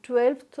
12th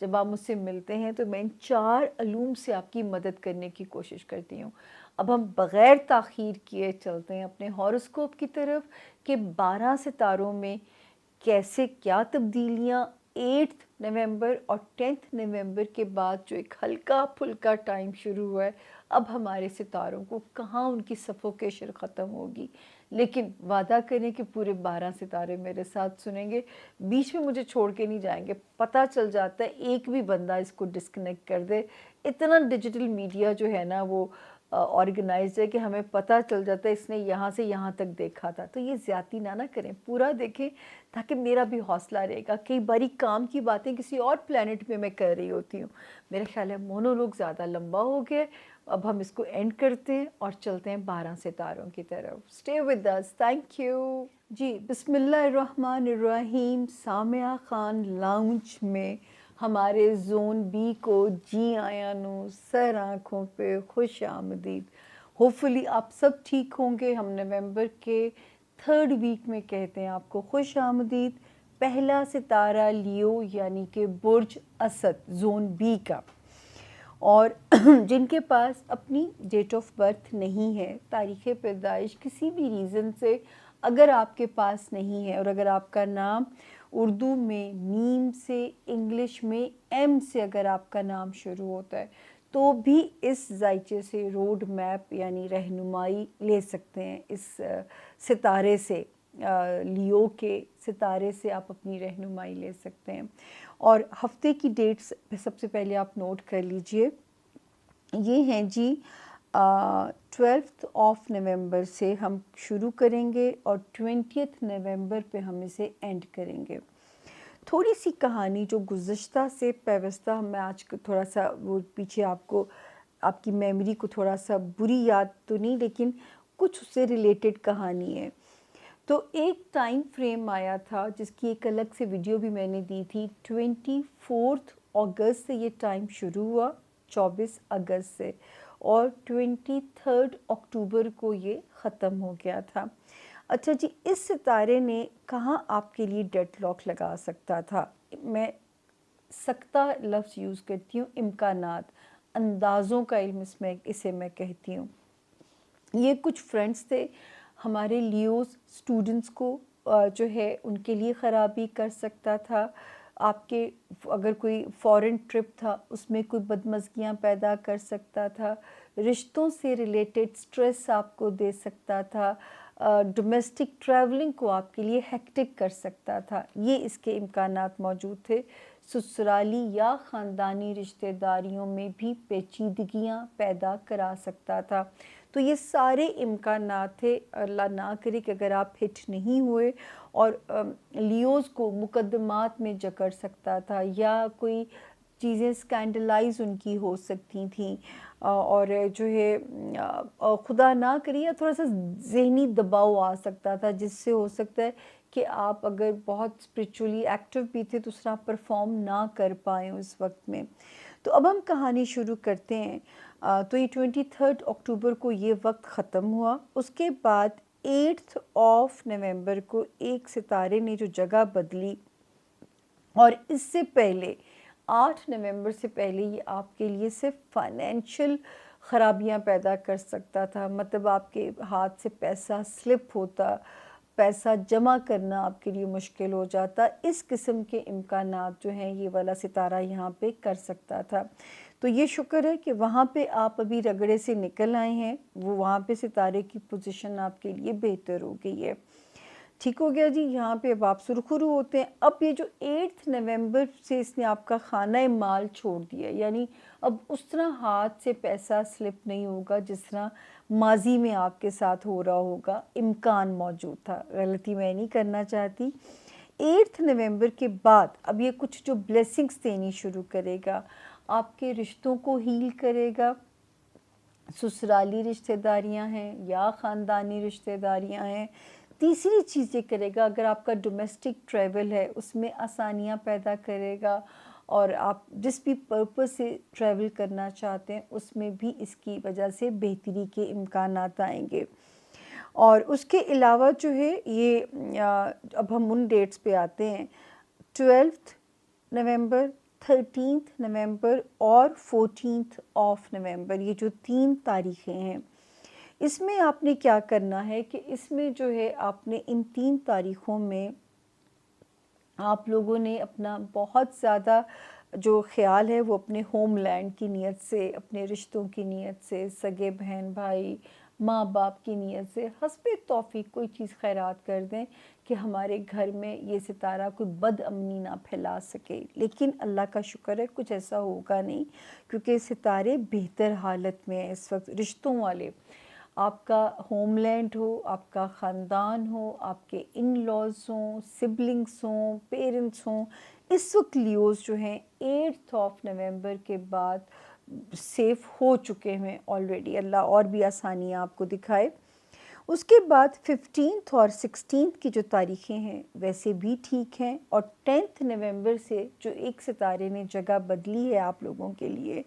جب آپ مجھ سے ملتے ہیں تو میں ان 4 علوم سے آپ کی مدد کرنے کی کوشش کرتی ہوں۔ اب ہم بغیر تاخیر کیے چلتے ہیں اپنے ہاروسکوپ کی طرف کہ 12 ستاروں میں کیسے کیا تبدیلیاں 8 نومبر اور 10 نومبر کے بعد جو ایک ہلکا پھلکا ٹائم شروع ہوا ہے، اب ہمارے ستاروں کو کہاں ان کی سفوکیشن ختم ہوگی۔ لیکن وعدہ کریں کہ پورے 12 ستارے میرے ساتھ سنیں گے، بیچ میں مجھے چھوڑ کے نہیں جائیں گے۔ پتہ چل جاتا ہے ایک بھی بندہ اس کو ڈسکنیکٹ کر دے، اتنا ڈیجیٹل میڈیا جو ہے نا وہ آرگنائزڈ ہے کہ ہمیں پتہ چل جاتا ہے اس نے یہاں سے یہاں تک دیکھا تھا۔ تو یہ زیادتی نہ کریں، پورا دیکھیں تاکہ میرا بھی حوصلہ رہے گا۔ کئی باری کام کی باتیں کسی اور پلانٹ میں کر رہی ہوتی ہوں۔ میرا خیال ہے مونولوگ زیادہ لمبا ہو گیا، اب ہم اس کو اینڈ کرتے ہیں اور چلتے ہیں 12 ستاروں کی طرف۔ Stay with us, thank you. جی بسم اللہ الرحمن الرحیم۔ سامعہ خان لاؤنج میں ہمارے زون بی کو جی آیاں نو سر آنکھوں پہ خوش آمدید۔ ہوپفلی آپ سب ٹھیک ہوں گے۔ ہم نومبر کے 3rd ویک میں کہتے ہیں آپ کو خوش آمدید۔ پہلا ستارہ لیو یعنی کہ برج اسد زون بی کا، اور جن کے پاس اپنی ڈیٹ آف برتھ نہیں ہے، تاریخ پیدائش کسی بھی ریزن سے اگر آپ کے پاس نہیں ہے، اور اگر آپ کا نام اردو میں م سے، انگلش میں ایم سے اگر آپ کا نام شروع ہوتا ہے تو بھی اس ذائچے سے روڈ میپ یعنی رہنمائی لے سکتے ہیں۔ اس ستارے سے، لیو کے ستارے سے آپ اپنی رہنمائی لے سکتے ہیں۔ اور ہفتے کی ڈیٹس سب سے پہلے آپ نوٹ کر لیجئے، یہ ہیں جی 12 نومبر سے ہم شروع کریں گے اور 20 نومبر پہ ہم اسے اینڈ کریں گے۔ تھوڑی سی کہانی جو گزشتہ سے پیوستہ، میں آج تھوڑا سا وہ پیچھے آپ کی میموری کو تھوڑا سا بری یاد تو نہیں لیکن کچھ اس سے ریلیٹڈ کہانی ہے۔ تو ایک ٹائم فریم آیا تھا جس کی ایک الگ سے ویڈیو بھی میں نے دی تھی۔ 24 اگست سے یہ ٹائم شروع ہوا، 24 اگست سے، اور 23 اکتوبر کو یہ ختم ہو گیا تھا۔ اچھا جی، اس ستارے نے کہاں آپ کے لیے ڈیڈ لاک لگا سکتا تھا؟ میں سکتہ لفظ یوز کرتی ہوں، امکانات، اندازوں کا علم اسے میں کہتی ہوں۔ یہ کچھ فرینڈز تھے ہمارے لیوز، اسٹوڈنٹس کو جو ہے ان کے لیے خرابی کر سکتا تھا۔ آپ کے اگر کوئی فورن ٹرپ تھا اس میں کوئی بدمزگیاں پیدا کر سکتا تھا، رشتوں سے ریلیٹڈ سٹریس آپ کو دے سکتا تھا، ڈومیسٹک ٹریولنگ کو آپ کے لیے ہیکٹک کر سکتا تھا، یہ اس کے امکانات موجود تھے۔ سسرالی یا خاندانی رشتہ داریوں میں بھی پیچیدگیاں پیدا کرا سکتا تھا۔ تو یہ سارے امکانات تھے، اللہ نہ کرے کہ اگر آپ ہٹ نہیں ہوئے، اور لیوز کو مقدمات میں جکڑ سکتا تھا، یا کوئی چیزیں سکینڈلائز ان کی ہو سکتی تھیں، اور جو ہے خدا نہ کرے یا تھوڑا سا ذہنی دباؤ آ سکتا تھا، جس سے ہو سکتا ہے کہ آپ اگر بہت اسپریچولی ایکٹیو بھی تھے تو اس طرح پرفارم نہ کر پائیں اس وقت میں۔ تو اب ہم کہانی شروع کرتے ہیں۔ تو یہ 23 اکتوبر کو یہ وقت ختم ہوا۔ اس کے بعد 8 نومبر کو ایک ستارے نے جو جگہ بدلی، اور اس سے پہلے 8 نومبر سے پہلے یہ آپ کے لیے صرف فائنینشیل خرابیاں پیدا کر سکتا تھا، مطلب آپ کے ہاتھ سے پیسہ سلپ ہوتا، پیسہ جمع کرنا آپ کے لیے مشکل ہو جاتا۔ اس قسم کے امکانات جو ہیں یہ والا ستارہ یہاں پہ کر سکتا تھا۔ تو یہ شکر ہے کہ وہاں پہ آپ ابھی رگڑے سے نکل آئے ہیں، وہاں پہ ستارے کی پوزیشن آپ کے لیے بہتر ہو گئی ہے۔ ٹھیک ہو گیا جی، یہاں پہ اب آپ سرخرو ہوتے ہیں۔ اب یہ جو 8 نومبر سے اس نے آپ کا خانہ مال چھوڑ دیا، یعنی اب اس طرح ہاتھ سے پیسہ سلپ نہیں ہوگا جس طرح ماضی میں آپ کے ساتھ ہو رہا ہوگا، امکان موجود تھا۔ غلطی میں نہیں کرنا چاہتی۔ 8 نومبر کے بعد اب یہ کچھ جو بلیسنگز دینی شروع کرے گا، آپ کے رشتوں کو ہیل کرے گا، سسرالی رشتہ داریاں ہیں یا خاندانی رشتہ داریاں ہیں۔ تیسری چیز یہ کرے گا، اگر آپ کا ڈومیسٹک ٹریول ہے اس میں آسانیاں پیدا کرے گا، اور آپ جس بھی پرپس سے ٹریول کرنا چاہتے ہیں اس میں بھی اس کی وجہ سے بہتری کے امکانات آئیں گے۔ اور اس کے علاوہ جو ہے یہ اب ہم ان ڈیٹس پہ آتے ہیں، 12 نومبر، 13 نومبر اور 14 آف نومبر، یہ جو 3 تاریخیں ہیں، اس میں آپ نے کیا کرنا ہے کہ اس میں جو ہے آپ نے ان 3 تاریخوں میں آپ لوگوں نے اپنا بہت زیادہ جو خیال ہے وہ اپنے ہوم لینڈ کی نیت سے، اپنے رشتوں کی نیت سے، سگے بہن بھائی ماں باپ کی نیت سے حسب توفیق کوئی چیز خیرات کر دیں کہ ہمارے گھر میں یہ ستارہ کوئی بد امنی نہ پھیلا سکے۔ لیکن اللہ کا شکر ہے کچھ ایسا ہوگا نہیں، کیونکہ ستارے بہتر حالت میں ہیں اس وقت۔ رشتوں والے، آپ کا ہوم لینڈ ہو، آپ کا خاندان ہو، آپ کے ان لاز ہوں، سبلنگس ہوں، پیرنٹس ہوں، اس وقت لیوز جو ہیں 8 آف نومبر کے بعد سیف ہو چکے ہیں آلریڈی، اللہ اور بھی آسانیاں آپ کو دکھائے۔ اس کے بعد 15 اور 16 کی جو تاریخیں ہیں ویسے بھی ٹھیک ہیں، اور 10 نومبر سے جو ایک ستارے نے جگہ بدلی ہے آپ لوگوں کے لیے،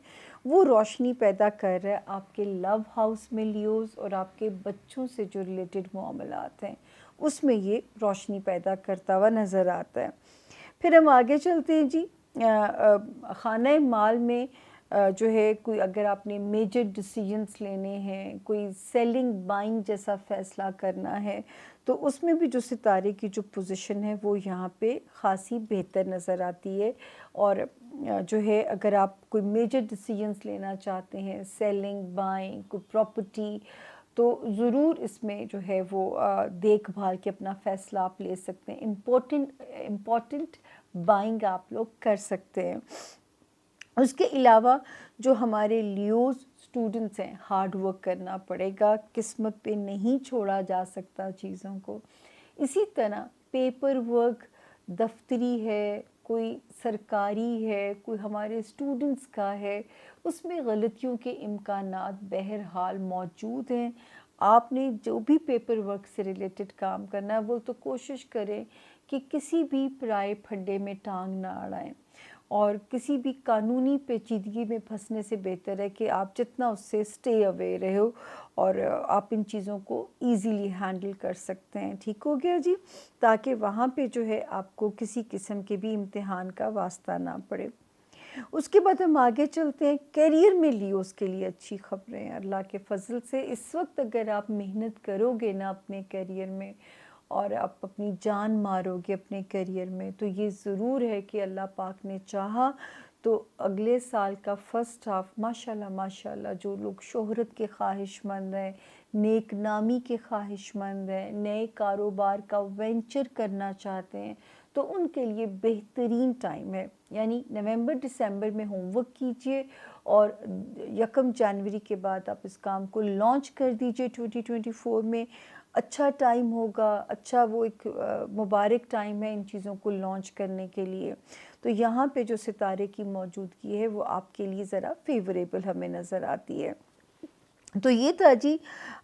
وہ روشنی پیدا کر رہا ہے آپ کے لو ہاؤس میں لیوز، اور آپ کے بچوں سے جو ریلیٹڈ معاملات ہیں اس میں یہ روشنی پیدا کرتا ہوا نظر آتا ہے۔ پھر ہم آگے چلتے ہیں جی، خانہ مال میں جو ہے کوئی اگر آپ نے میجر ڈیسیجنز لینے ہیں، کوئی سیلنگ بائنگ جیسا فیصلہ کرنا ہے، تو اس میں بھی جو ستارے کی جو پوزیشن ہے وہ یہاں پہ خاصی بہتر نظر آتی ہے۔ اور جو ہے اگر آپ کوئی میجر ڈیسیجنز لینا چاہتے ہیں، سیلنگ بائنگ، کوئی پراپرٹی، تو ضرور اس میں جو ہے وہ دیکھ بھال کے اپنا فیصلہ آپ لے سکتے ہیں۔ امپورٹنٹ بائنگ آپ لوگ کر سکتے ہیں۔ اس کے علاوہ جو ہمارے لیوز اسٹوڈنٹس ہیں، ہارڈ ورک کرنا پڑے گا، قسمت پہ نہیں چھوڑا جا سکتا چیزوں کو۔ اسی طرح پیپر ورک دفتری ہے، کوئی سرکاری ہے، کوئی ہمارے اسٹوڈنٹس کا ہے، اس میں غلطیوں کے امکانات بہرحال موجود ہیں۔ آپ نے جو بھی پیپر ورک سے ریلیٹڈ کام کرنا ہے وہ تو کوشش کریں کہ کسی بھی پرائے پھڈے میں ٹانگ نہ اڑائیں، اور کسی بھی قانونی پیچیدگی میں پھنسنے سے بہتر ہے کہ آپ جتنا اس سے سٹے اوے رہو، اور آپ ان چیزوں کو ایزیلی ہینڈل کر سکتے ہیں۔ ٹھیک ہو گیا جی، تاکہ وہاں پہ جو ہے آپ کو کسی قسم کے بھی امتحان کا واسطہ نہ پڑے۔ اس کے بعد ہم آگے چلتے ہیں، کیریئر میں لیوز کے لیے اچھی خبریں ہیں اللہ کے فضل سے۔ اس وقت اگر آپ محنت کرو گے نا اپنے کیریئر میں، اور آپ اپنی جان مارو گے اپنے کیریئر میں، تو یہ ضرور ہے کہ اللہ پاک نے چاہا تو اگلے سال کا فرسٹ ہاف ماشاءاللہ ماشاءاللہ جو لوگ شہرت کے خواہش مند ہیں، نیک نامی کے خواہش مند ہیں، نئے کاروبار کا وینچر کرنا چاہتے ہیں، تو ان کے لیے بہترین ٹائم ہے۔ یعنی نومبر دسمبر میں ہوم ورک کیجئے، اور 1 جنوری کے بعد آپ اس کام کو لانچ کر دیجئے 2024 میں۔ اچھا ٹائم ہوگا، اچھا وہ ایک مبارک ٹائم ہے ان چیزوں کو لانچ کرنے کے لیے۔ تو یہاں پہ جو ستارے کی موجودگی ہے وہ آپ کے لیے ذرا فیوریبل ہمیں نظر آتی ہے۔ تو یہ تھا جی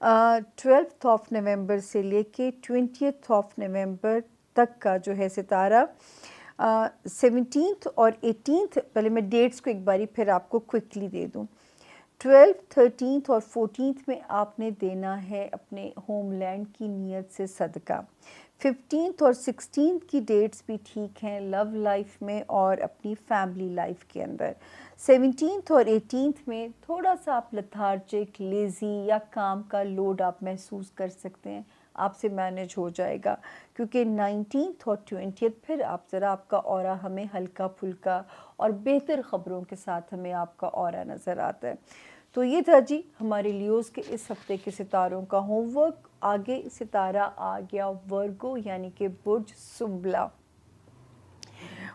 12 آف نومبر سے لے کے 20 آف نومبر تک کا جو ہے ستارہ۔ 17 اور 18، پہلے میں ڈیٹس کو ایک باری پھر آپ کو کوئکلی دے دوں۔ 12، 13 اور 14 میں آپ نے دینا ہے اپنے ہوم لینڈ کی نیت سے صدقہ۔ 15 اور 16 کی ڈیٹس بھی ٹھیک ہیں لو لائف میں اور اپنی فیملی لائف کے اندر۔ 17 اور 18 میں تھوڑا سا آپ لتھارجک، لیزی یا کام کا لوڈ آپ محسوس کر سکتے ہیں، آپ سے مینیج ہو جائے گا، کیونکہ 19 اور 20 پھر آپ ذرا آپ کا اورا ہمیں ہلکا پھلکا اور بہتر خبروں کے ساتھ ہمیں آپ کا اورا نظر آتا ہے۔ تو یہ تھا جی ہمارے لیوز کے اس ہفتے کے ستاروں کا ہوم ورک۔ آگے ستارہ آ گیا ورگو، یعنی کہ برج سنبلا۔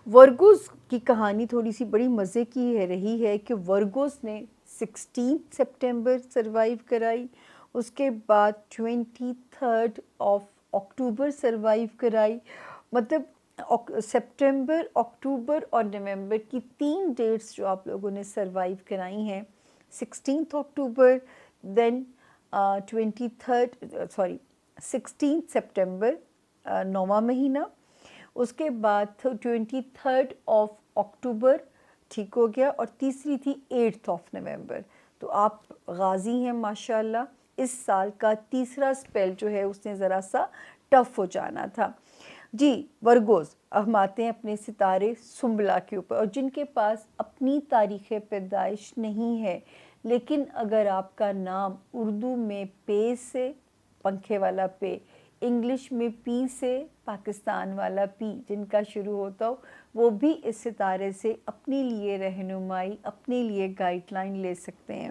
ورگوز کی کہانی تھوڑی سی بڑی مزے کی رہی ہے کہ ورگوز نے 16 سپٹمبر سروائیو کرائی، اس کے بعد 23 آف اکتوبر سروائیو کرائی۔ مطلب سپٹمبر، اکتوبر اور نومبر کی 3 ڈیٹس جو آپ لوگوں نے سروائیو کرائی ہیں، 16 اکتوبر، دین 16 سپٹمبر 9واں مہینہ، اس کے بعد 23 آف اکتوبر، ٹھیک ہو گیا، اور تیسری تھی 8 آف نومبر۔ تو آپ غازی ہیں ماشاءاللہ۔ اس سال کا تیسرا سپیل جو ہے اس نے ذرا سا ٹف ہو جانا تھا۔ جی ورگوز، ہم آتے ہیں اپنے ستارے سنبلا کے اوپر، اور جن کے پاس اپنی تاریخ پیدائش نہیں ہے، لیکن اگر آپ کا نام اردو میں پے سے، پنکھے والا پے، انگلش میں پی سے، پاکستان والا پی جن کا شروع ہوتا ہو، وہ بھی اس ستارے سے اپنے لیے رہنمائی، اپنے لیے گائیڈ لائن لے سکتے ہیں۔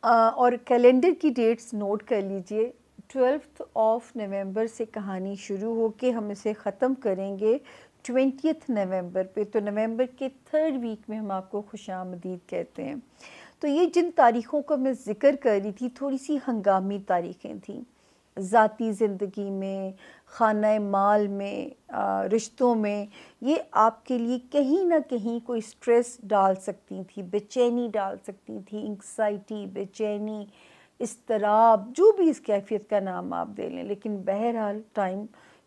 اور کیلنڈر کی ڈیٹس نوٹ کر لیجئے، 12 نومبر سے کہانی شروع ہو کے ہم اسے ختم کریں گے 20 نومبر پہ، تو نومبر کے 3rd ویک میں ہم آپ کو خوش آمدید کہتے ہیں۔ تو یہ جن تاریخوں کا میں ذکر کر رہی تھی تھوڑی سی ہنگامی تاریخیں تھیں، ذاتی زندگی میں، خانہ مال میں، رشتوں میں، یہ آپ کے لیے کہیں نہ کہیں کوئی سٹریس ڈال سکتی تھی، بے چینی ڈال سکتی تھی، انگزائٹی، بے چینی، اضطراب، جو بھی اس کیفیت کا نام آپ دے لیں، لیکن بہرحال ٹائم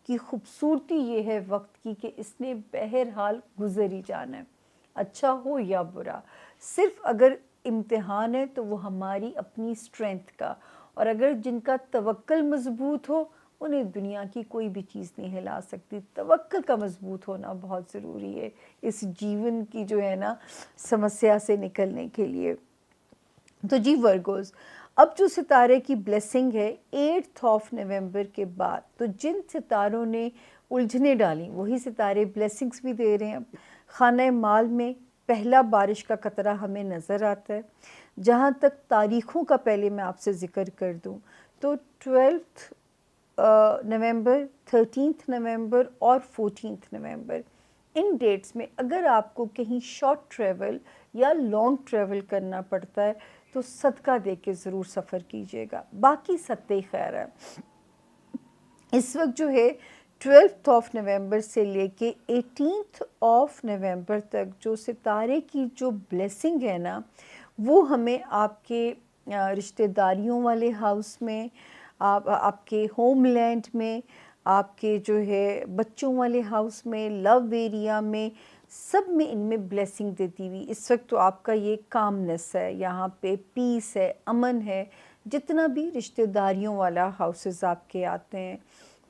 کی خوبصورتی یہ ہے وقت کی کہ اس نے بہرحال گزر ہی جانا ہے، اچھا ہو یا برا۔ صرف اگر امتحان ہے تو وہ ہماری اپنی اسٹرینتھ کا، اور اگر جن کا توکل مضبوط ہو انہیں دنیا کی کوئی بھی چیز نہیں ہلا سکتی۔ توکل کا مضبوط ہونا بہت ضروری ہے اس جیون کی جو ہے نا سمسیا سے نکلنے کے لیے۔ تو جی ورگوز، اب جو ستارے کی بلیسنگ ہے 8 نومبر کے بعد، تو جن ستاروں نے الجھنے ڈالی وہی ستارے بلیسنگز بھی دے رہے ہیں۔ خانہ مال میں پہلا بارش کا قطرہ ہمیں نظر آتا ہے۔ جہاں تک تاریخوں کا پہلے میں آپ سے ذکر کر دوں تو 12 نومبر، 13 نومبر اور 14 نومبر، ان ڈیٹس میں اگر آپ کو کہیں شارٹ ٹریول یا لانگ ٹریول کرنا پڑتا ہے تو صدقہ دے کے ضرور سفر کیجیے گا، باقی ستّے خیر ہے۔ اس وقت جو ہے 12 نومبر سے لے کے 18 نومبر تک جو ستارے کی جو بلیسنگ ہے نا، وہ ہمیں آپ کے رشتہ داریوں والے ہاؤس میں، آپ کے ہوم لینڈ میں، آپ کے جو ہے بچوں والے ہاؤس میں، لو ایریا میں، سب میں ان میں بلیسنگ دیتی ہوئی۔ اس وقت تو آپ کا یہ کامنس ہے، یہاں پہ پیس ہے، امن ہے، جتنا بھی رشتہ داریوں والا ہاؤسز آپ کے آتے ہیں،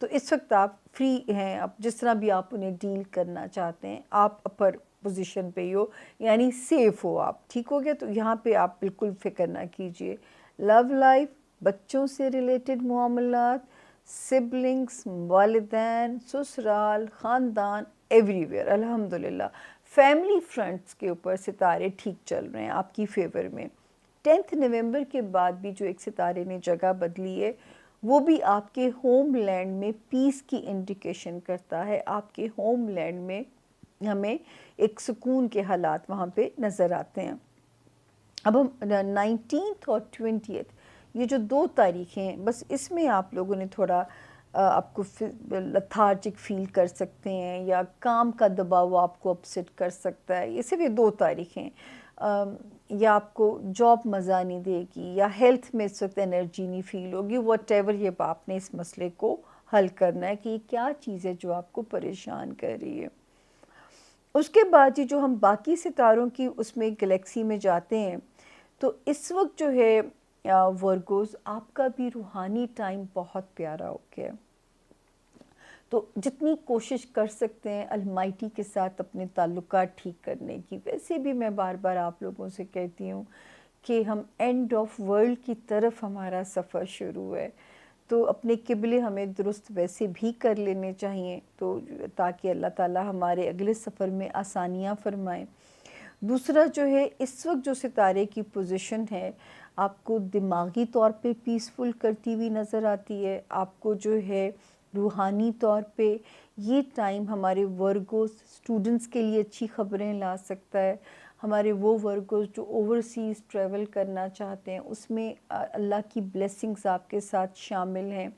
تو اس وقت آپ فری ہیں، اب جس طرح بھی آپ انہیں ڈیل کرنا چاہتے ہیں، آپ اپر پوزیشن پہ ہی ہو، یعنی سیف ہو آپ، ٹھیک ہو گیا؟ تو یہاں پہ آپ بالکل فکر نہ کیجئے۔ لو لائف، بچوں سے ریلیٹڈ معاملات، سبلنگز، والدین، سسرال، خاندان، ایوری ویئر الحمدللہ۔ فیملی فرنٹس کے اوپر ستارے ٹھیک چل رہے ہیں آپ کی فیور میں۔ 10 نومبر کے بعد بھی جو ایک ستارے نے جگہ بدلی ہے وہ بھی آپ کے ہوم لینڈ میں پیس کی انڈیکیشن کرتا ہے۔ آپ کے ہوم لینڈ میں ہمیں ایک سکون کے حالات وہاں پہ نظر آتے ہیں۔ اب ہم 19 اور 20 یہ جو 2 تاریخیں ہیں، بس اس میں آپ لوگوں نے تھوڑا آپ کو لتھارجک فیل کر سکتے ہیں، یا کام کا دباؤ آپ کو اپسیٹ کر سکتا ہے۔ یہ صرف یہ 2 تاریخیں، یا آپ کو جاب مزہ نہیں دے گی، یا ہیلتھ میں اس وقت انرجی نہیں فیل ہوگی، واٹ ایور، یہ آپ نے اس مسئلے کو حل کرنا ہے کہ یہ کیا چیز ہے جو آپ کو پریشان کر رہی ہے۔ اس کے بعد جو ہم باقی ستاروں کی اس میں گلیکسی میں جاتے ہیں، تو اس وقت جو ہے ورگوز آپ کا بھی روحانی ٹائم بہت پیارا ہو گیا، تو جتنی کوشش کر سکتے ہیں المائٹی کے ساتھ اپنے تعلقات ٹھیک کرنے کی۔ ویسے بھی میں بار بار آپ لوگوں سے کہتی ہوں کہ ہم اینڈ آف ورلڈ کی طرف ہمارا سفر شروع ہے، تو اپنے قبلے ہمیں درست ویسے بھی کر لینے چاہیے، تو تاکہ اللہ تعالی ہمارے اگلے سفر میں آسانیاں فرمائیں۔ دوسرا جو ہے اس وقت جو ستارے کی پوزیشن ہے آپ کو دماغی طور پہ پیسفل کرتی ہوئی نظر آتی ہے، آپ کو جو ہے روحانی طور پہ یہ ٹائم ہمارے ورگوز اسٹوڈنٹس کے لیے اچھی خبریں لا سکتا ہے۔ ہمارے وہ ورگوز جو اوورسیز ٹریول کرنا چاہتے ہیں اس میں اللہ کی بلیسنگز آپ کے ساتھ شامل ہیں،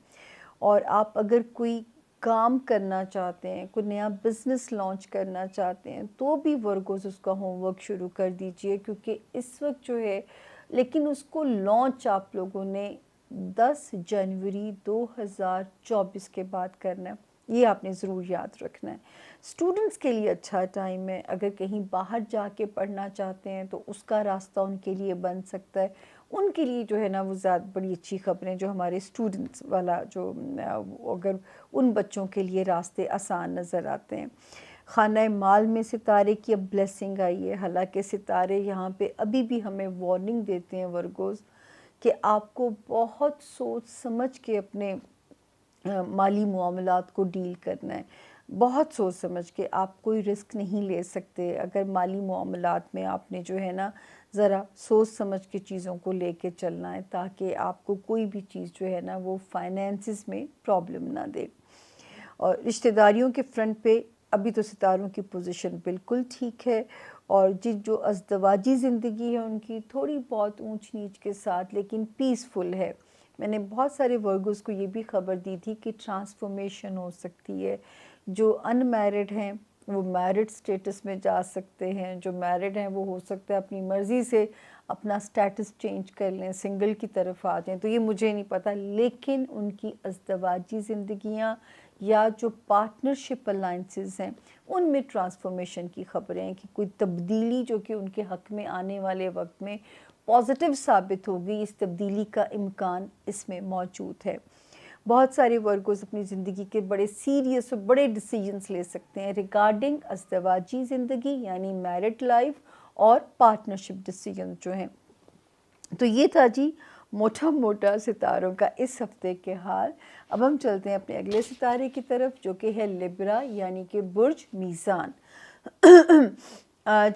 اور آپ اگر کوئی کام کرنا چاہتے ہیں، کوئی نیا بزنس لانچ کرنا چاہتے ہیں، تو بھی ورگوز اس کا ہوم ورک شروع کر دیجئے، کیونکہ اس وقت جو ہے، لیکن اس کو لانچ آپ لوگوں نے 10 جنوری 2024 کے بعد کرنا ہے، یہ آپ نے ضرور یاد رکھنا ہے۔ اسٹوڈنٹس کے لیے اچھا ٹائم ہے، اگر کہیں باہر جا کے پڑھنا چاہتے ہیں تو اس کا راستہ ان کے لیے بن سکتا ہے، ان کے لیے جو ہے نا وہ زیادہ بڑی اچھی خبریں، جو ہمارے اسٹوڈنٹس والا جو اگر ان بچوں کے لیے راستے آسان نظر آتے ہیں۔ خانہ مال میں ستارے کی اب بلیسنگ آئی ہے، حالانکہ ستارے یہاں پہ ابھی بھی ہمیں وارننگ دیتے ہیں ورگوز کہ آپ کو بہت سوچ سمجھ کے اپنے مالی معاملات کو ڈیل کرنا ہے، بہت سوچ سمجھ کے۔ آپ کوئی رسک نہیں لے سکتے اگر مالی معاملات میں آپ نے جو ہے نا ذرا سوچ سمجھ کے چیزوں کو لے کے چلنا ہے، تاکہ آپ کو کوئی بھی چیز جو ہے نا وہ فائنینسز میں پرابلم نہ دے۔ اور رشتہ داریوں کے فرنٹ پہ ابھی تو ستاروں کی پوزیشن بالکل ٹھیک ہے، اور جو ازدواجی زندگی ہے ان کی تھوڑی بہت اونچ نیچ کے ساتھ لیکن پیسفل ہے۔ میں نے بہت سارے ورگوز کو یہ بھی خبر دی تھی کہ ٹرانسفارمیشن ہو سکتی ہے، جو ان میرڈ ہیں وہ میرڈ سٹیٹس میں جا سکتے ہیں، جو میرڈ ہیں وہ ہو سکتا ہے اپنی مرضی سے اپنا سٹیٹس چینج کر لیں، سنگل کی طرف آ جائیں، تو یہ مجھے نہیں پتہ، لیکن ان کی ازدواجی زندگیاں یا جو پارٹنرشپ الائنسز ہیں ان میں ٹرانسفارمیشن کی خبریں ہیں کہ کوئی تبدیلی جو کہ ان کے حق میں آنے والے وقت میں پازیٹیو ثابت ہوگی، اس تبدیلی کا امکان اس میں موجود ہے۔ بہت سارے ورگوز اپنی زندگی کے بڑے سیریس اور بڑے ڈیسیجنز لے سکتے ہیں ریگارڈنگ ازدواجی زندگی یعنی میرڈ لائف اور پارٹنرشپ ڈیسیجنز جو ہیں۔ تو یہ تھا جی موٹا موٹا ستاروں کا اس ہفتے کے حال۔ اب ہم چلتے ہیں اپنے اگلے ستارے کی طرف جو کہ ہے لبرا یعنی کہ برج میزان،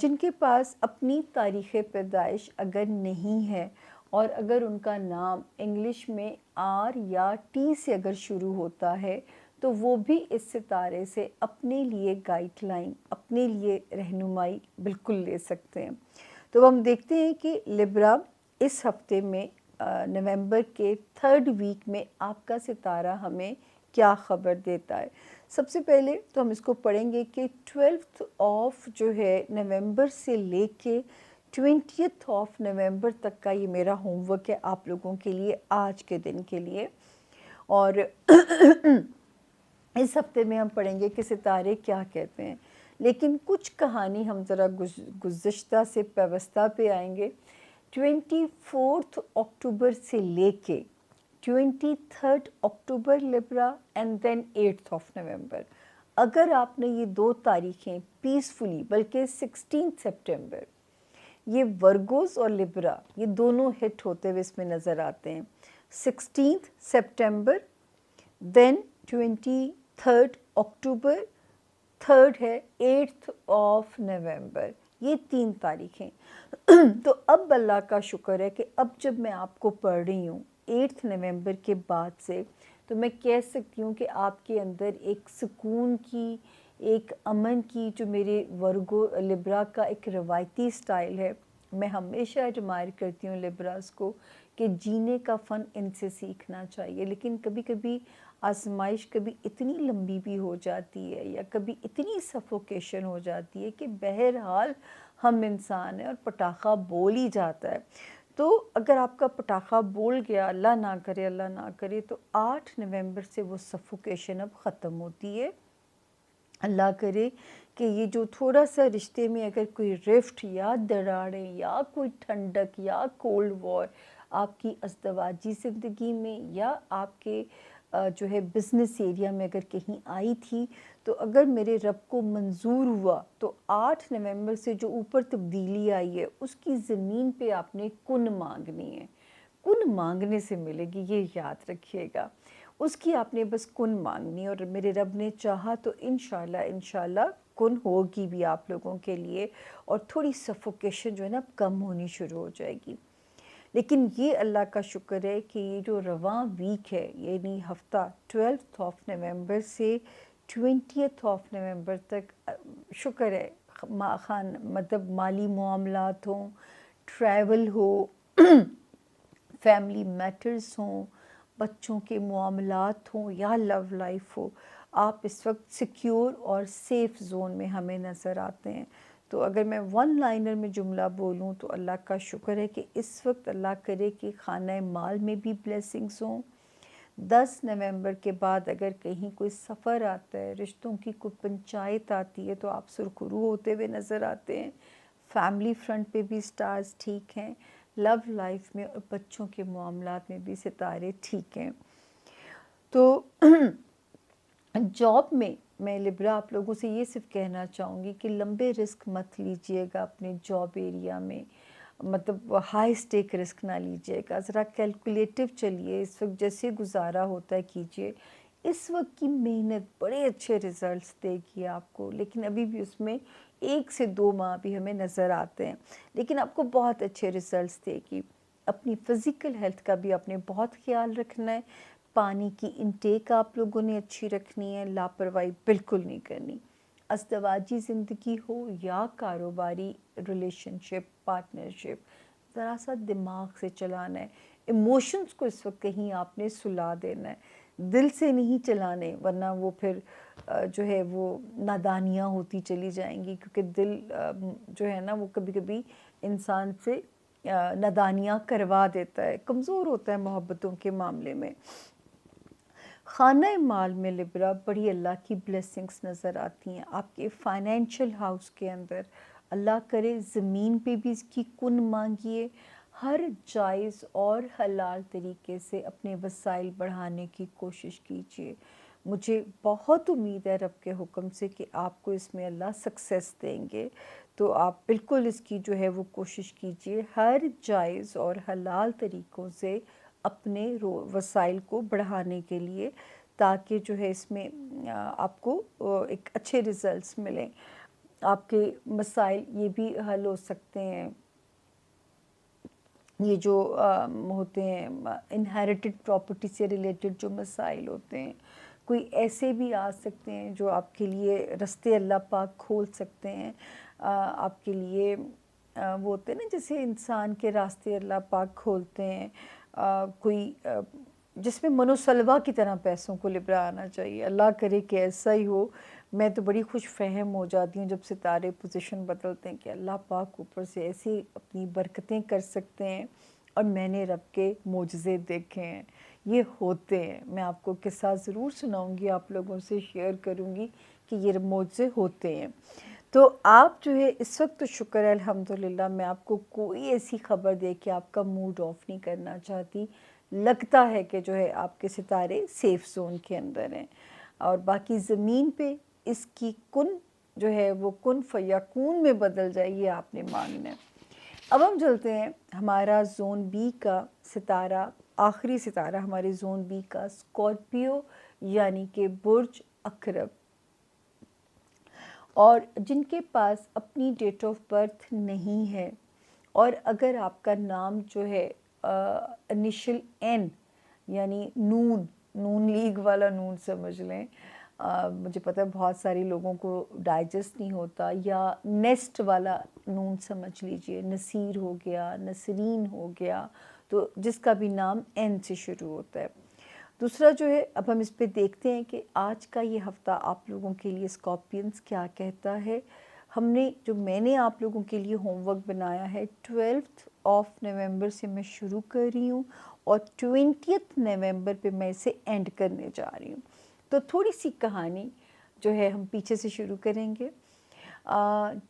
جن کے پاس اپنی تاریخ پیدائش اگر نہیں ہے اور اگر ان کا نام انگلش میں آر یا ٹی سے اگر شروع ہوتا ہے تو وہ بھی اس ستارے سے اپنے لیے گائیڈ لائن، اپنے لیے رہنمائی بالکل لے سکتے ہیں۔ تو ہم دیکھتے ہیں کہ لبرا اس ہفتے میں نومبر کے 3rd ویک میں آپ کا ستارہ ہمیں کیا خبر دیتا ہے۔ سب سے پہلے تو ہم اس کو پڑھیں گے کہ 12 جو ہے نومبر سے لے کے 20 نومبر تک کا یہ میرا ہوم ورک ہے آپ لوگوں کے لیے آج کے دن کے لیے۔ اور اس ہفتے میں ہم پڑھیں گے کہ ستارے کیا کہتے ہیں، لیکن کچھ کہانی ہم ذرا گزشتہ سے پیوستہ پہ آئیں گے۔ 24 اکتوبر سے لے کے 23 اکتوبر لبرا اینڈ دین 8 نومبر، اگر آپ نے یہ 2 تاریخیں پیسفلی، بلکہ 16 سپٹمبر، یہ ورگوز اور لبرا یہ دونوں ہٹ ہوتے ہوئے اس میں نظر آتے ہیں۔ 16 سپٹمبر دین 23 اکتوبر، 3rd ہے 8 نومبر، یہ 3 تاریخیں۔ تو اب اللہ کا شکر ہے کہ اب جب میں آپ کو پڑھ رہی ہوں 8 نومبر کے بعد سے، تو میں کہہ سکتی ہوں کہ آپ کے اندر ایک سکون کی، ایک امن کی، جو میرے ورگو لبرا کا ایک روایتی سٹائل ہے، میں ہمیشہ ایڈمائر کرتی ہوں لبراز کو کہ جینے کا فن ان سے سیکھنا چاہیے، لیکن کبھی کبھی آزمائش کبھی اتنی لمبی بھی ہو جاتی ہے یا کبھی اتنی سفوکیشن ہو جاتی ہے کہ بہرحال ہم انسان ہیں اور پٹاخہ بول ہی جاتا ہے۔ تو اگر آپ کا پٹاخہ بول گیا، اللہ نہ کرے، تو 8 نومبر سے وہ سفوکیشن اب ختم ہوتی ہے۔ اللہ کرے کہ یہ جو تھوڑا سا رشتے میں اگر کوئی رفٹ یا دراڑیں یا کوئی ٹھنڈک یا کولڈ وار آپ کی ازدواجی زندگی میں یا آپ کے جو ہے بزنس ایریا میں اگر کہیں آئی تھی، تو اگر میرے رب کو منظور ہوا تو 8 نومبر سے جو اوپر تبدیلی آئی ہے اس کی زمین پہ آپ نے کن مانگنی ہے۔ کن مانگنے سے ملے گی، یہ یاد رکھیے گا، اس کی آپ نے بس کن مانگنی، اور میرے رب نے چاہا تو انشاءاللہ کن ہوگی بھی آپ لوگوں کے لیے، اور تھوڑی سفوکیشن جو ہے نا کم ہونی شروع ہو جائے گی۔ لیکن یہ اللہ کا شکر ہے کہ یہ جو رواں ویک ہے، یعنی ہفتہ 12 نومبر سے 20 نومبر تک، شکر ہے، مطلب مالی معاملات ہوں، ٹریول ہو، فیملی میٹرز ہوں، بچوں کے معاملات ہوں یا لو لائف ہو، آپ اس وقت سیکیور اور سیف زون میں ہمیں نظر آتے ہیں۔ تو اگر میں 1 لائنر میں جملہ بولوں تو اللہ کا شکر ہے کہ اس وقت اللہ کرے کہ خانہ مال میں بھی بلیسنگز ہوں۔ 10 نومبر کے بعد اگر کہیں کوئی سفر آتا ہے، رشتوں کی کوئی پنچایت آتی ہے، تو آپ سرخرو ہوتے ہوئے نظر آتے ہیں۔ فیملی فرنٹ پہ بھی سٹارز ٹھیک ہیں، لو لائف میں اور بچوں کے معاملات میں بھی ستارے ٹھیک ہیں. تو جاب میں لبرا آپ لوگوں سے یہ صرف کہنا چاہوں گی کہ لمبے رسک مت لیجئے گا اپنے جاب ایریا میں، مطلب ہائی اسٹیک رسک نہ لیجئے گا، ذرا کیلکولیٹو چلیے، اس وقت جیسے گزارا ہوتا ہے کیجئے. اس وقت کی محنت بڑے اچھے ریزلٹس دے گی آپ کو، لیکن ابھی بھی اس میں 1 سے 2 ماہ بھی ہمیں نظر آتے ہیں، لیکن آپ کو بہت اچھے ریزلٹس دے گی. اپنی فزیکل ہیلتھ کا بھی آپ نے بہت خیال رکھنا ہے. پانی کی انٹیک آپ لوگوں نے اچھی رکھنی ہے، لاپرواہی بالکل نہیں کرنی. ازدواجی زندگی ہو یا کاروباری ریلیشن شپ، پارٹنرشپ، ذرا سا دماغ سے چلانا ہے. ایموشنز کو اس وقت کہیں آپ نے سلا دینا ہے، دل سے نہیں چلانے، ورنہ وہ پھر جو ہے وہ نادانیاں ہوتی چلی جائیں گی، کیونکہ دل جو ہے نا وہ کبھی کبھی انسان سے نادانیاں کروا دیتا ہے، کمزور ہوتا ہے محبتوں کے معاملے میں. خانہ مال میں لبرا بڑی اللہ کی بلیسنگز نظر آتی ہیں آپ کے فائنینشیل ہاؤس کے اندر. اللہ کرے زمین پہ بھی اس کی کن مانگیے، ہر جائز اور حلال طریقے سے اپنے وسائل بڑھانے کی کوشش کیجیے. مجھے بہت امید ہے رب کے حکم سے کہ آپ کو اس میں اللہ سکسیس دیں گے، تو آپ بالکل اس کی جو ہے وہ کوشش کیجیے ہر جائز اور حلال طریقوں سے اپنے وسائل کو بڑھانے کے لیے، تاکہ جو ہے اس میں آپ کو ایک اچھے ریزلٹس ملیں. آپ کے مسائل یہ بھی حل ہو سکتے ہیں، یہ جو ہوتے ہیں انہیریٹڈ پراپرٹی سے ریلیٹڈ جو مسائل ہوتے ہیں، کوئی ایسے بھی آ سکتے ہیں جو آپ کے لیے رستے اللہ پاک کھول سکتے ہیں. آپ کے لیے وہ ہوتے ہیں نا جیسے انسان کے راستے اللہ پاک کھولتے ہیں، کوئی جس میں منوسلوا کی طرح پیسوں کو لبرا آنا چاہیے. اللہ کرے کہ ایسا ہی ہو. میں تو بڑی خوش فہم ہو جاتی ہوں جب ستارے پوزیشن بدلتے ہیں کہ اللہ پاک اوپر سے ایسی اپنی برکتیں کر سکتے ہیں، اور میں نے رب کے معجزے دیکھے ہیں، یہ ہوتے ہیں. میں آپ کو قصہ ضرور سناؤں گی، آپ لوگوں سے شیئر کروں گی کہ یہ معجزے ہوتے ہیں. تو آپ جو ہے اس وقت تو شکر ہے الحمدللہ، میں آپ کو کوئی ایسی خبر دے کے آپ کا موڈ آف نہیں کرنا چاہتی. لگتا ہے کہ جو ہے آپ کے ستارے سیف زون کے اندر ہیں، اور باقی زمین پہ اس کی کن جو ہے وہ کن فیکون میں بدل جائے، یہ آپ نے ماننا ہے. اب ہم چلتے ہیں ہمارا زون بی کا ستارہ، آخری ستارہ ہمارے زون بی کا اسکارپیو یعنی کہ برج عقرب. اور جن کے پاس اپنی ڈیٹ آف برتھ نہیں ہے، اور اگر آپ کا نام جو ہے انیشل این یعنی نون لیگ والا نون سمجھ لیں، مجھے پتہ ہے بہت ساری لوگوں کو ڈائجسٹ نہیں ہوتا، یا نیسٹ والا نون سمجھ لیجئے، نصیر ہو گیا، نسرین ہو گیا، تو جس کا بھی نام این سے شروع ہوتا ہے. دوسرا جو ہے اب ہم اس پہ دیکھتے ہیں کہ آج کا یہ ہفتہ آپ لوگوں کے لیے اسکارپینز کیا کہتا ہے. میں نے آپ لوگوں کے لیے ہوم ورک بنایا ہے. 12 نومبر سے میں شروع کر رہی ہوں، اور 20 نومبر پہ میں اسے اینڈ کرنے جا رہی ہوں. تو تھوڑی سی کہانی جو ہے ہم پیچھے سے شروع کریں گے.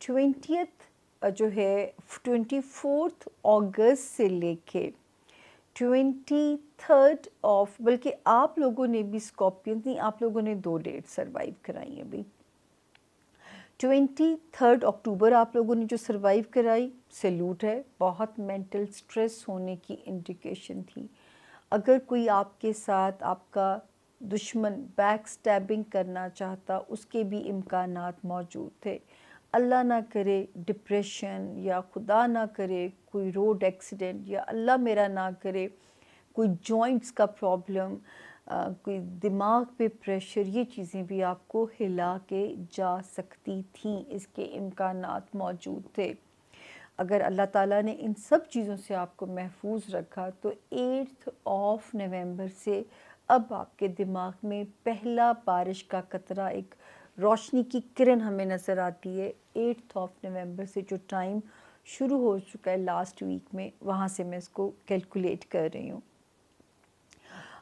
20 جو ہے 24 اگست سے لے کے 23 بلکہ آپ لوگوں نے بھی اسکارپینز نہیں، آپ لوگوں نے 2 ڈیٹ سروائیو کرائی ہیں ابھی. 23 اکتوبر آپ لوگوں نے جو سروائیو کرائی، سیلوٹ ہے. بہت مینٹل سٹریس ہونے کی انڈیکیشن تھی. اگر کوئی آپ کے ساتھ آپ کا دشمن بیک سٹیبنگ کرنا چاہتا، اس کے بھی امکانات موجود تھے. اللہ نہ کرے ڈپریشن، یا خدا نہ کرے کوئی روڈ ایکسیڈنٹ، یا اللہ میرا نہ کرے کوئی جوائنٹس کا پرابلم، کوئی دماغ پہ پریشر، یہ چیزیں بھی آپ کو ہلا کے جا سکتی تھیں. اس کے امکانات موجود تھے. اگر اللہ تعالیٰ نے ان سب چیزوں سے آپ کو محفوظ رکھا تو 8 نومبر سے اب آپ کے دماغ میں پہلا بارش کا قطرہ، ایک روشنی کی کرن ہمیں نظر آتی ہے. 8 نومبر سے جو ٹائم شروع ہو چکا ہے لاسٹ ویک میں، وہاں سے میں اس کو کیلکولیٹ کر رہی ہوں.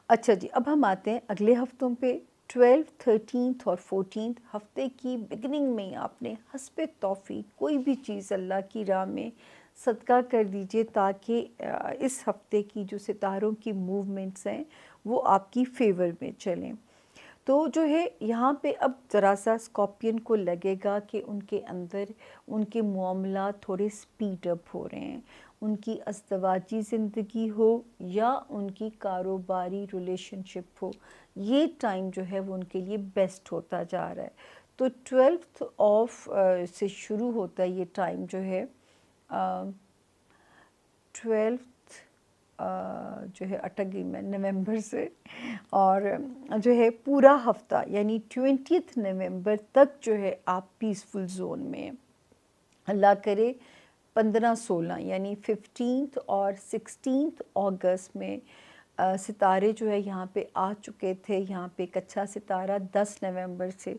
اچھا جی، اب ہم آتے ہیں اگلے ہفتوں پہ. 12، 13 اور 14 ہفتے کی بگننگ میں آپ نے حسب توفیق کوئی بھی چیز اللہ کی راہ میں صدقہ کر دیجئے تاکہ اس ہفتے کی جو ستاروں کی موومنٹس ہیں وہ آپ کی فیور میں چلیں۔ تو جو ہے یہاں پہ اب ذرا سا اسکارپین کو لگے گا کہ ان کے اندر ان کے معاملات تھوڑے سپیڈ اپ ہو رہے ہیں، ان کی ازدواجی زندگی ہو یا ان کی کاروباری ریلیشن شپ ہو، یہ ٹائم جو ہے وہ ان کے لیے بیسٹ ہوتا جا رہا ہے۔ تو 12 آف سے شروع ہوتا ہے یہ ٹائم جو ہے 12 جو ہے اٹک گئی میں نومبر سے، اور جو ہے پورا ہفتہ یعنی 20 نومبر تک جو ہے آپ پیسفل زون میں ہیں۔ اللہ کرے 15-16 یعنی 15 اور 16 اگست میں ستارے جو ہے یہاں پہ آ چکے تھے، یہاں پہ ایک اچھا ستارہ 10 نومبر سے،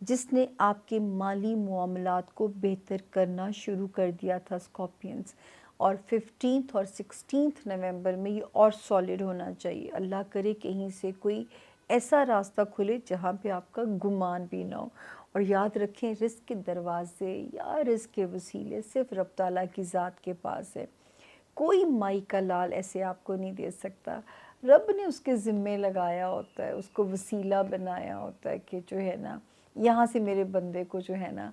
جس نے آپ کے مالی معاملات کو بہتر کرنا شروع کر دیا تھا اسکارپینز، اور 15 اور 16 نومبر میں یہ اور سالڈ ہونا چاہیے۔ اللہ کرے کہیں سے کوئی ایسا راستہ کھلے جہاں پہ آپ کا گمان بھی نہ ہو، اور یاد رکھیں رزق کے دروازے یا رزق کے وسیلے صرف رب تعالیٰ کی ذات کے پاس ہے، کوئی مائی کا لال ایسے آپ کو نہیں دے سکتا۔ رب نے اس کے ذمے لگایا ہوتا ہے، اس کو وسیلہ بنایا ہوتا ہے کہ جو ہے نا یہاں سے میرے بندے کو جو ہے نا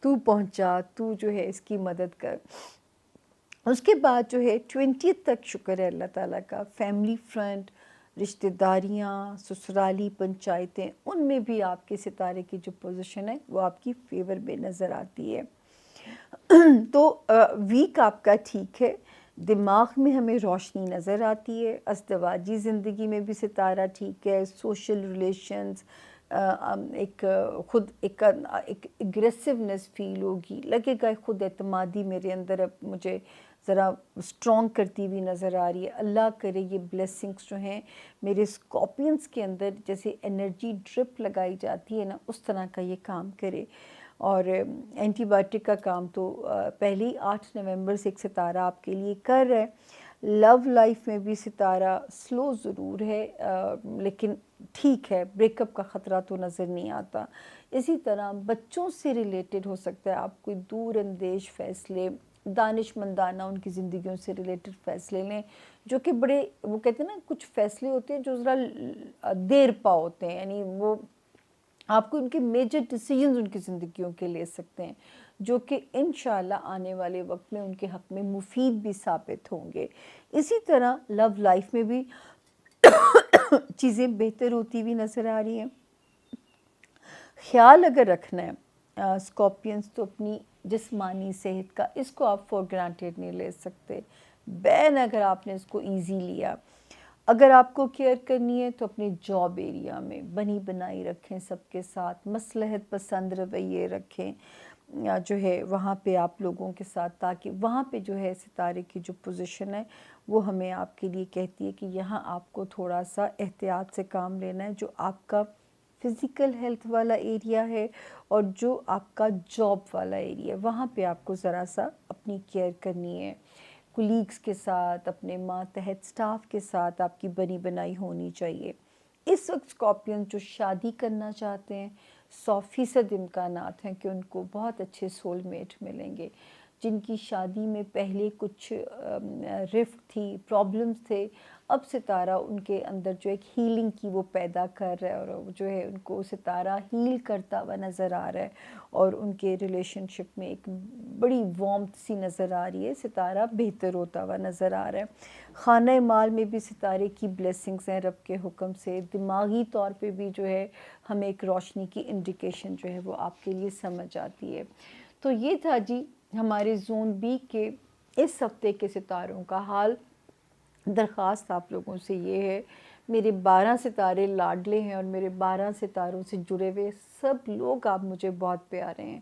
تو پہنچا، تو جو ہے اس کی مدد کر۔ اس کے بعد جو ہے 20 تک شکر ہے اللہ تعالیٰ کا، فیملی فرنٹ، رشتہ داریاں، سسرالی پنچایتیں، ان میں بھی آپ کے ستارے کی جو پوزیشن ہے وہ آپ کی فیور میں نظر آتی ہے۔ تو ویک آپ کا ٹھیک ہے، دماغ میں ہمیں روشنی نظر آتی ہے، ازدواجی زندگی میں بھی ستارہ ٹھیک ہے، سوشل ریلیشنز ایک اگریسونیس فیل ہوگی، لگے گا خود اعتمادی میرے اندر اب مجھے ذرا اسٹرانگ کرتی ہوئی نظر آ رہی ہے۔ اللہ کرے یہ بلیسنگز جو ہیں میرے اسکارپینز کے اندر جیسے انرجی ڈرپ لگائی جاتی ہے نا، اس طرح کا یہ کام کرے۔ اور اینٹی بایوٹک کا کام تو پہلے ہی 8 نومبر سے ایک ستارہ آپ کے لیے کر رہا ہے۔ لو لائف میں بھی ستارہ سلو ضرور ہے لیکن ٹھیک ہے، بریک اپ کا خطرہ تو نظر نہیں آتا۔ اسی طرح بچوں سے ریلیٹڈ ہو سکتا ہے آپ کوئی دور اندیش فیصلے، دانش مندانہ ان کی زندگیوں سے ریلیٹڈ فیصلے لیں، جو کہ بڑے وہ کہتے ہیں نا کچھ فیصلے ہوتے ہیں جو ذرا دیر پا ہوتے ہیں، یعنی وہ آپ کو ان کے میجر ڈیسیجنز ان کی زندگیوں کے لے سکتے ہیں، جو کہ انشاءاللہ آنے والے وقت میں ان کے حق میں مفید بھی ثابت ہوں گے۔ اسی طرح لو لائف میں بھی چیزیں بہتر ہوتی بھی نظر آ رہی ہیں۔ خیال اگر رکھنا ہے اسکارپینز تو اپنی جسمانی صحت کا، اس کو آپ فور گرانٹیڈ نہیں لے سکتے، بین اگر آپ نے اس کو ایزی لیا۔ اگر آپ کو کیئر کرنی ہے تو اپنے جاب ایریا میں بنی بنائی رکھیں، سب کے ساتھ مصلحت پسند رویے رکھیں، یا جو ہے وہاں پہ آپ لوگوں کے ساتھ، تاکہ وہاں پہ جو ہے ستارے کی جو پوزیشن ہے وہ ہمیں آپ کے لیے کہتی ہے کہ یہاں آپ کو تھوڑا سا احتیاط سے کام لینا ہے، جو آپ کا فزیکل ہیلتھ والا ایریا ہے اور جو آپ کا جاب والا ایریا ہے، وہاں پہ آپ کو ذرا سا اپنی کیئر کرنی ہے۔ کولیگز کے ساتھ، اپنے ماتحت سٹاف کے ساتھ آپ کی بنی بنائی ہونی چاہیے۔ اس وقت اسکارپین جو شادی کرنا چاہتے ہیں 100% امکانات ہیں کہ ان کو بہت اچھے سول میٹ ملیں گے۔ جن کی شادی میں پہلے کچھ رفٹ تھی، پرابلمز تھے، اب ستارہ ان کے اندر جو ایک ہیلنگ کی وہ پیدا کر رہا ہے، اور جو ہے ان کو ستارہ ہیل کرتا ہوا نظر آ رہا ہے، اور ان کے ریلیشن شپ میں ایک بڑی وارمتھ سی نظر آ رہی ہے، ستارہ بہتر ہوتا ہوا نظر آ رہا ہے۔ خانہ مال میں بھی ستارے کی بلیسنگز ہیں رب کے حکم سے، دماغی طور پہ بھی جو ہے ہمیں ایک روشنی کی انڈیکیشن جو ہے وہ آپ کے لیے سمجھ آتی ہے۔ تو یہ تھا جی ہمارے زون بی کے اس ہفتے کے ستاروں کا حال۔ درخواست آپ لوگوں سے یہ ہے، میرے 12 ستارے لاڈلے ہیں، اور میرے 12 ستاروں سے جڑے ہوئے سب لوگ آپ مجھے بہت پیارے ہیں۔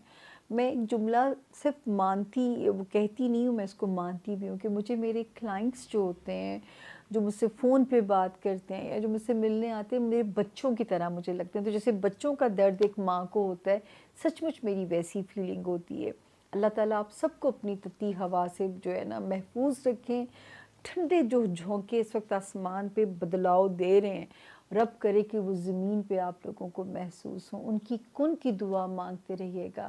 میں ایک جملہ صرف مانتی، وہ کہتی نہیں ہوں، میں اس کو مانتی بھی ہوں کہ مجھے میرے کلائنٹس جو ہوتے ہیں، جو مجھ سے فون پہ بات کرتے ہیں یا جو مجھ سے ملنے آتے ہیں، میرے بچوں کی طرح مجھے لگتے ہیں۔ تو جیسے بچوں کا درد ایک ماں کو ہوتا ہے، سچ مچ میری ویسی فیلنگ ہوتی ہے۔ اللہ تعالیٰ آپ سب کو اپنی تتی ہوا سے جو ہے نا محفوظ رکھیں۔ ٹھنڈے جو جھونکے اس وقت آسمان پہ بدلاؤ دے رہے ہیں، رب کرے کہ وہ زمین پہ آپ لوگوں کو محسوس ہوں۔ ان کی کن کی دعا مانگتے رہیے گا۔